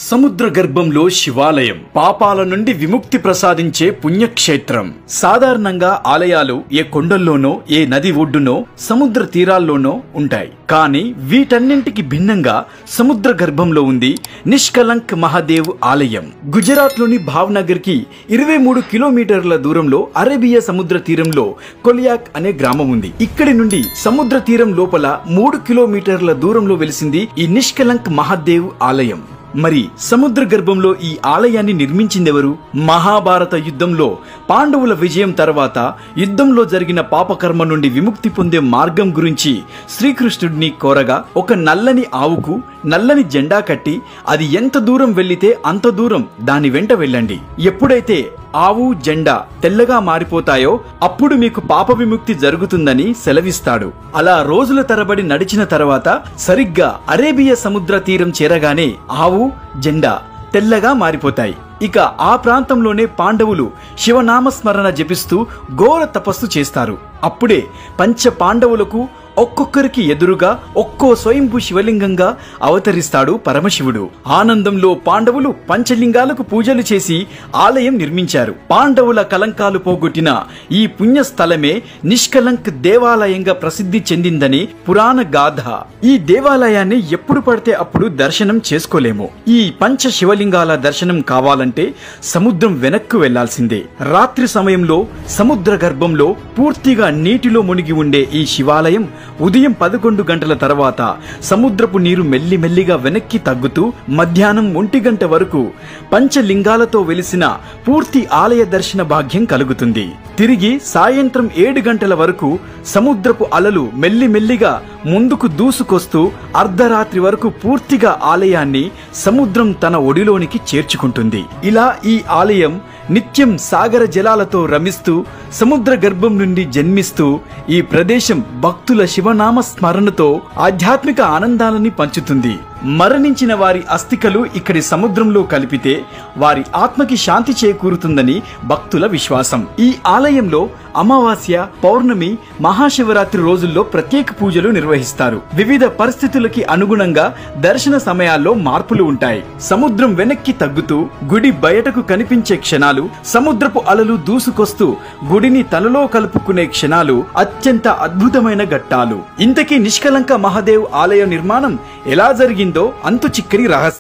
సముద్ర గర్భంలో శివాలయం పాపాల నుండి విముక్తి ప్రసాదించే పుణ్యక్షేత్రం. సాధారణంగా ఆలయాలు ఏ కొండల్లోనో ఏ నది ఒడ్డునో సముద్ర తీరాల్లోనో ఉంటాయి. కానీ వీటన్నింటికి భిన్నంగా సముద్ర గర్భంలో ఉంది నిష్కలంక్ మహాదేవ్ ఆలయం. గుజరాత్ లోని భావ్నగర్ కి 23 కిలోమీటర్ల దూరంలో అరేబియా సముద్ర తీరంలో కొలియాక్ అనే గ్రామం ఉంది. ఇక్కడి నుండి సముద్ర తీరం లోపల 3 కిలోమీటర్ల దూరంలో వెలిసింది ఈ నిష్కలంక్ మహాదేవ్ ఆలయం. మరి సముద్ర గర్భంలో ఈ ఆలయాన్ని నిర్మించిందెవరు? మహాభారత యుద్ధంలో పాండవుల విజయం తర్వాత యుద్ధంలో జరిగిన పాపకర్మ నుండి విముక్తి పొందే మార్గం గురించి శ్రీకృష్ణుడిని కోరగా ఒక నల్లని ఆవుకు నల్లని జెండా కట్టి అది ఎంత దూరం వెళ్లితే అంత దూరం దాని వెంట వెళ్ళండి. ఎప్పుడైతే ఆవు జెండా తెల్లగా మారిపోతాయో అప్పుడు మీకు పాప విముక్తి జరుగుతుందని సెలవిస్తాడు. అలా రోజుల తరబడి నడిచిన తర్వాత సరిగ్గా అరేబియా సముద్ర తీరం చేరగానే ఆవు జెండా తెల్లగా మారిపోతాయి. ఇక ఆ ప్రాంతంలోనే పాండవులు శివనామస్మరణ జపిస్తూ ఘోర తపస్సు చేస్తారు. అప్పుడే పంచ పాండవులకు ఒక్కొక్కరికి ఎదురుగా ఒక్కో స్వయంభూ శివలింగంగా అవతరిస్తాడు పరమశివుడు. ఆనందంలో పాండవులు పంచలింగాలకు పూజలు చేసి ఆలయం నిర్మించారు. పాండవుల కలంకాలు పోగొట్టిన ఈ పుణ్యస్థలమే నిష్కలంక్ దేవాలయంగా ప్రసిద్ధి చెందిందని పురాణ గాథ. ఈ దేవాలయాన్ని ఎప్పుడు పడితే అప్పుడు దర్శనం చేసుకోలేము. ఈ పంచ శివలింగాల దర్శనం కావాలంటే సముద్రం వెనక్కు వెళ్లాల్సిందే. రాత్రి సమయంలో సముద్ర గర్భంలో పూర్తిగా నీటిలో మునిగి ఉండే ఈ శివాలయం ఉదయం 11 గంటల తర్వాత సముద్రపు నీరు మెల్లిమెల్లిగా వెనక్కి తగ్గుతూ మధ్యాహ్నం 1 గంట వరకు పంచలింగాలతో వెలిసిన పూర్తి ఆలయ దర్శన భాగ్యం కలుగుతుంది. తిరిగి సాయంత్రం 7 గంటల వరకు సముద్రపు అలలు మెల్లిమెల్లిగా ముందుకు దూసుకొస్తూ అర్ధరాత్రి వరకు పూర్తిగా ఆలయాన్ని సముద్రం తన ఒడిలోనికి చేర్చుకుంటుంది. ఇలా ఈ ఆలయం నిత్యం సాగర జలాలతో రమిస్తూ సముద్ర గర్భం నుండి జన్మిస్తూ ఈ ప్రదేశం భక్తుల శివనామ స్మరణతో ఆధ్యాత్మిక ఆనందాలని పంచుతుంది. మరణించిన వారి అస్థికలు ఇక్కడి సముద్రంలో కలిపితే వారి ఆత్మకి శాంతి చేకూరుతుందని భక్తుల విశ్వాసం. ఈ ఆలయంలో అమావాస్య, పౌర్ణమి, మహాశివరాత్రి రోజుల్లో ప్రత్యేక పూజలు నిర్వహిస్తారు. వివిధ పరిస్థితులకి అనుగుణంగా దర్శన సమయాల్లో మార్పులు ఉంటాయి. సముద్రం వెనక్కి తగ్గుతూ గుడి బయటకు కనిపించే క్షణాలు, సముద్రపు అలలు దూసుకొస్తూ గుడిని తనలో కలుపుకునే క్షణాలు అత్యంత అద్భుతమైన ఘట్టాలు. ఇంతకీ నిష్కలంక మహాదేవ్ ఆలయ నిర్మాణం ఎలా జరిగిందో అంతు చిక్కని రహస్యం.